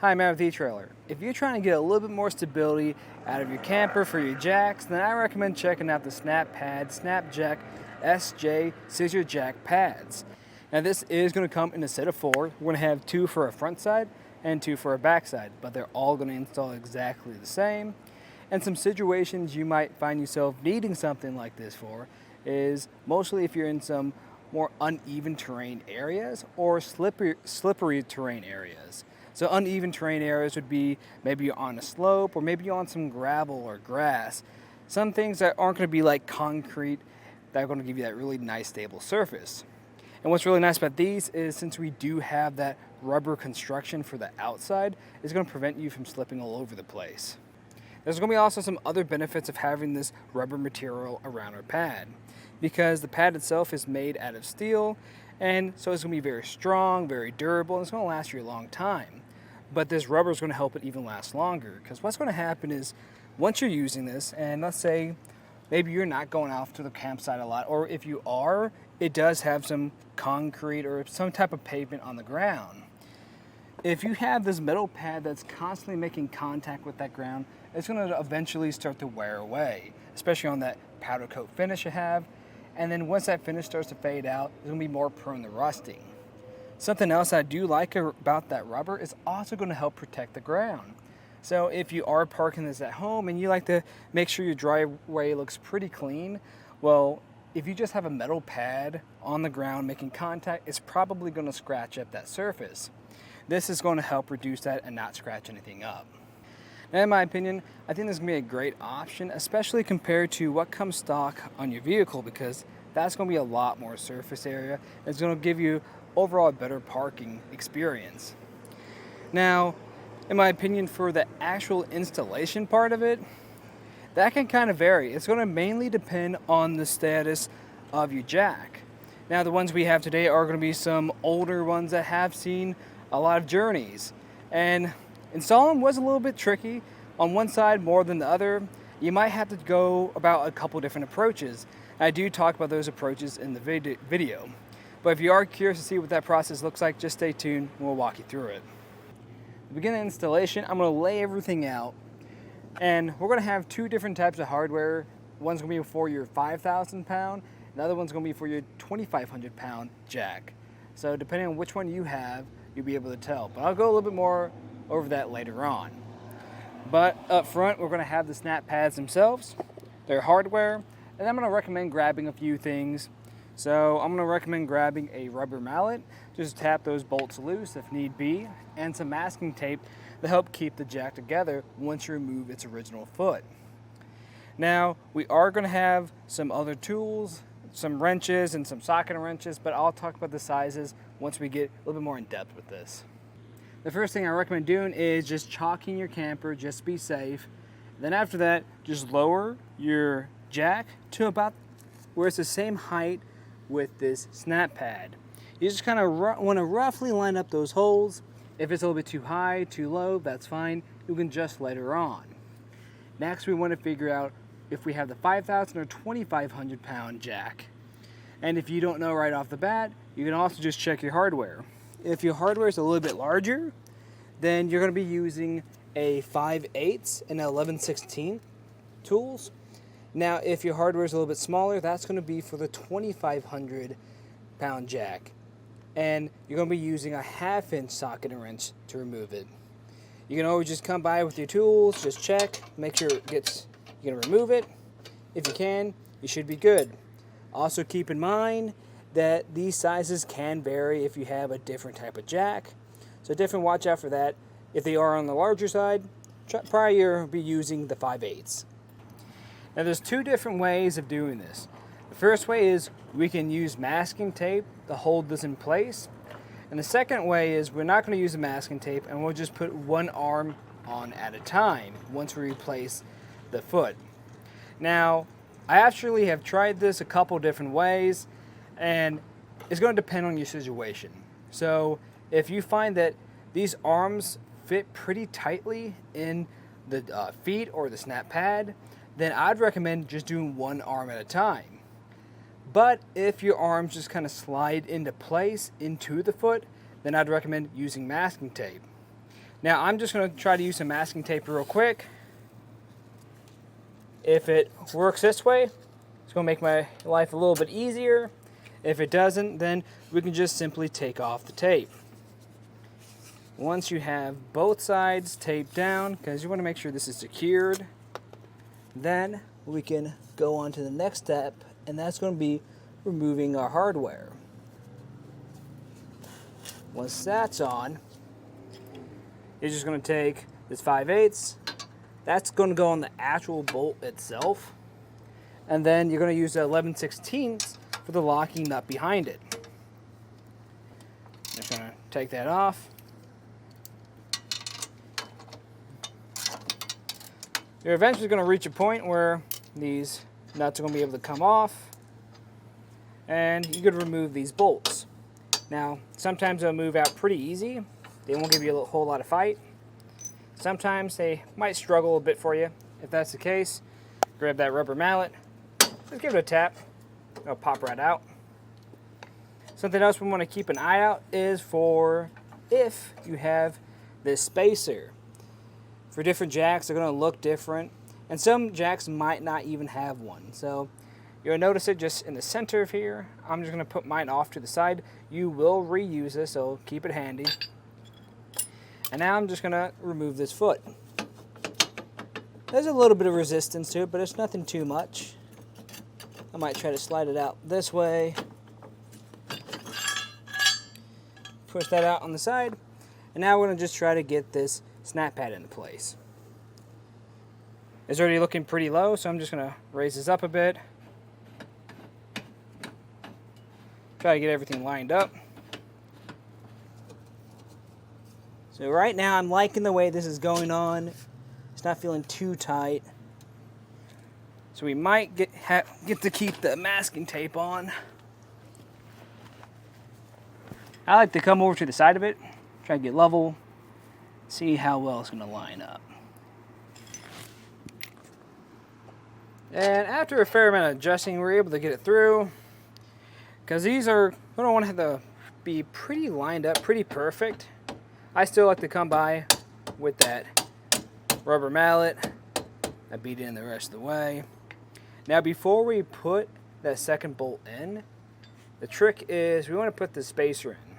Hi, I'm Matt with etrailer. If you're trying to get a little bit more stability out of your camper for your jacks, then I recommend checking out the SnapPad SnapJack Scissor Jack Pads. Now this is going to come in a set of 4. We're going to have 2 for a front side and 2 for a back side, but they're all going to install exactly the same. And some situations you might find yourself needing something like this for is mostly if you're in some more uneven terrain areas or slippery terrain areas. So uneven terrain areas would be maybe you're on a slope or maybe you're on some gravel or grass. Some things that aren't going to be like concrete that are going to give you that really nice stable surface. And what's really nice about these is since we do have that rubber construction for the outside, it's going to prevent you from slipping all over the place. There's going to be also some other benefits of having this rubber material around our pad because the pad itself is made out of steel, and so it's going to be very strong, very durable, and it's going to last you a long time. But this rubber is going to help it even last longer because what's going to happen is once you're using this, and let's say maybe you're not going off to the campsite a lot, or if you are, it does have some concrete or some type of pavement on the ground. If you have this metal pad that's constantly making contact with that ground, it's going to eventually start to wear away, especially on that powder coat finish you have. And then once that finish starts to fade out, it's going to be more prone to rusting. Something else I do like about that rubber is also going to help protect the ground. So if you are parking this at home and you like to make sure your driveway looks pretty clean, well, if you just have a metal pad on the ground making contact, it's probably going to scratch up that surface. This is going to help reduce that and not scratch anything up. Now, in my opinion, I think this is going to be a great option, especially compared to what comes stock on your vehicle, because that's going to be a lot more surface area. It's going to give you overall a better parking experience. Now, in my opinion, for the actual installation part of it, that can kind of vary. It's going to mainly depend on the status of your jack. Now, the ones we have today are going to be some older ones that have seen a lot of journeys, and installing was a little bit tricky. On one side more than the other, you might have to go about a couple different approaches. I do talk about those approaches in the video. But if you are curious to see what that process looks like, just stay tuned and we'll walk you through it. To begin the installation, I'm going to lay everything out, and we're going to have 2 different types of hardware. One's going to be for your 5,000 pound, the other one's going to be for your 2,500 pound jack. So depending on which one you have, you'll be able to tell. But I'll go a little bit more over that later on. But up front, we're going to have the snap pads themselves, their hardware, and I'm going to recommend grabbing a few things. So I'm going to recommend grabbing a rubber mallet, just tap those bolts loose if need be, and some masking tape to help keep the jack together once you remove its original foot. Now, we are going to have some other tools, some wrenches and some socket wrenches, but I'll talk about the sizes once we get a little bit more in depth with this. The first thing I recommend doing is just chalking your camper, just to be safe. Then after that, just lower your jack to about where it's the same height with this snap pad. You just kind of want to roughly line up those holes. If it's a little bit too high, too low, that's fine. You can adjust later on. Next, we want to figure out if we have the 5,000 or 2,500 pound jack. And if you don't know right off the bat, you can also just check your hardware. If your hardware is a little bit larger, then you're going to be using a 5/8 and 11/16 tools. Now, if your hardware is a little bit smaller, that's going to be for the 2,500 pound jack. And you're going to be using a 1/2 inch socket and wrench to remove it. You can always just come by with your tools, just check, make sure it gets, you're going to remove it. If you can, you should be good. Also keep in mind that these sizes can vary if you have a different type of jack. So definitely watch out for that. If they are on the larger side, probably be using the 5/8. Now there's 2 different ways of doing this. The first way is we can use masking tape to hold this in place. And the second way is we're not going to use the masking tape and we'll just put one arm on at a time once we replace the foot. Now, I actually have tried this a couple different ways, and it's going to depend on your situation. So if you find that these arms fit pretty tightly in the feet or the snap pad, then I'd recommend just doing one arm at a time. But if your arms just kind of slide into place into the foot, then I'd recommend using masking tape. Now I'm just going to try to use some masking tape real quick. If it works this way, it's going to make my life a little bit easier. If it doesn't, then we can just simply take off the tape. Once you have both sides taped down, because you want to make sure this is secured, then we can go on to the next step, and that's going to be removing our hardware. Once that's on, you're just going to take this 5/8. That's going to go on the actual bolt itself, and then you're going to use the 11/16 for the locking nut behind it. Just going to take that off. You're eventually going to reach a point where these nuts are going to be able to come off, and you could remove these bolts. Now, sometimes they'll move out pretty easy. They won't give you a whole lot of fight. Sometimes they might struggle a bit for you. If that's the case, grab that rubber mallet, just give it a tap. It'll pop right out. Something else we want to keep an eye out is for if you have this spacer. For different jacks, they're going to look different, and some jacks might not even have one. So you'll notice it just in the center of here. I'm just going to put mine off to the side. You will reuse this, so keep it handy. And now I'm just going to remove this foot. There's a little bit of resistance to it, but it's nothing too much. I might try to slide it out this way. Push that out on the side. And now we're going to just try to get this SnapPad into place. It's already looking pretty low, so I'm just going to raise this up a bit. Try to get everything lined up. So right now I'm liking the way this is going on. It's not feeling too tight. So we might get to keep the masking tape on. I like to come over to the side of it, try to get level, see how well it's going to line up. And after a fair amount of adjusting, we're able to get it through. Because these are, we don't want to have to be pretty lined up, pretty perfect. I still like to come by with that rubber mallet. I beat it in the rest of the way. Now before we put that second bolt in, the trick is we want to put the spacer in.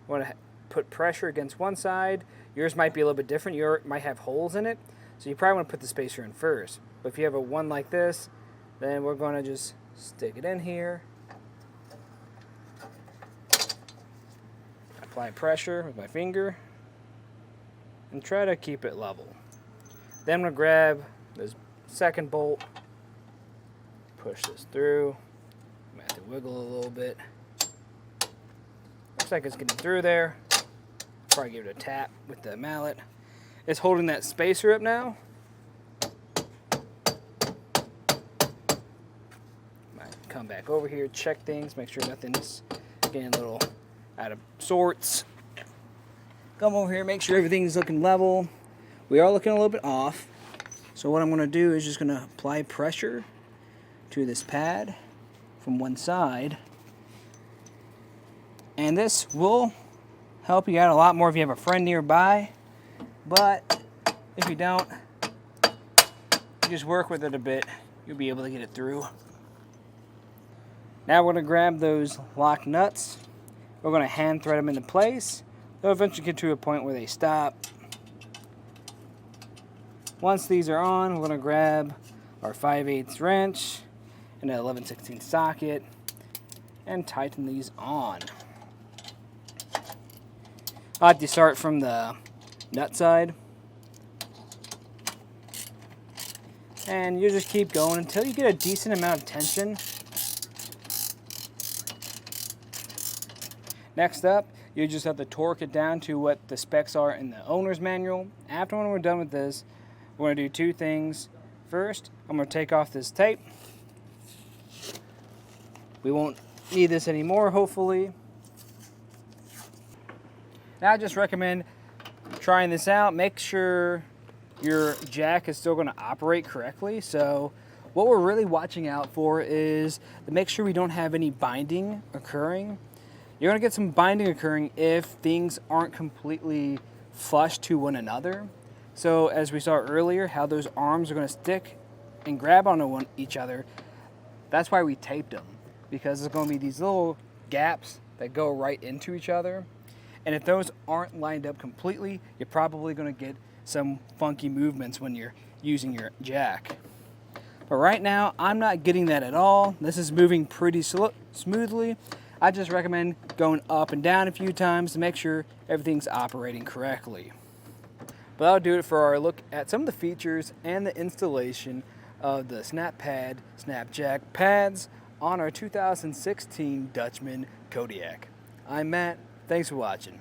We want to put pressure against one side. Yours might be a little bit different. Yours might have holes in it, so you probably want to put the spacer in first. But if you have a one like this, then we're going to just stick it in here. Apply pressure with my finger and try to keep it level. Then I'm going to grab this second bolt, push this through. I'm going to have to wiggle a little bit. Looks like it's getting through there. Probably give it a tap with the mallet. It's holding that spacer up now. Might come back over here, check things, make sure nothing's getting a little out of sorts. Come over here, make sure everything's looking level. We are looking a little bit off. So what I'm going to do is just going to apply pressure to this pad from one side. And this will help you out a lot more if you have a friend nearby. But if you don't, you just work with it a bit. You'll be able to get it through. Now we're going to grab those lock nuts. We're going to hand thread them into place. They'll eventually get to a point where they stop. Once these are on, we're going to grab our 5/8 wrench and an 11/16 socket and tighten these on. I like to start from the nut side. And you just keep going until you get a decent amount of tension. Next up, you just have to torque it down to what the specs are in the owner's manual. After when we're done with this, we're going to do two things. First, I'm going to take off this tape. We won't need this anymore, hopefully. Now I just recommend trying this out. Make sure your jack is still going to operate correctly. So what we're really watching out for is to make sure we don't have any binding occurring. You're going to get some binding occurring if things aren't completely flush to one another. So as we saw earlier, how those arms are going to stick and grab onto each other, that's why we taped them, because there's going to be these little gaps that go right into each other. And if those aren't lined up completely, you're probably going to get some funky movements when you're using your jack. But right now, I'm not getting that at all. This is moving pretty smoothly. I just recommend going up and down a few times to make sure everything's operating correctly. But that'll do it for our look at some of the features and the installation of the SnapPad SnapJack pads on our 2016 Dutchman Kodiak. I'm Matt. Thanks for watching.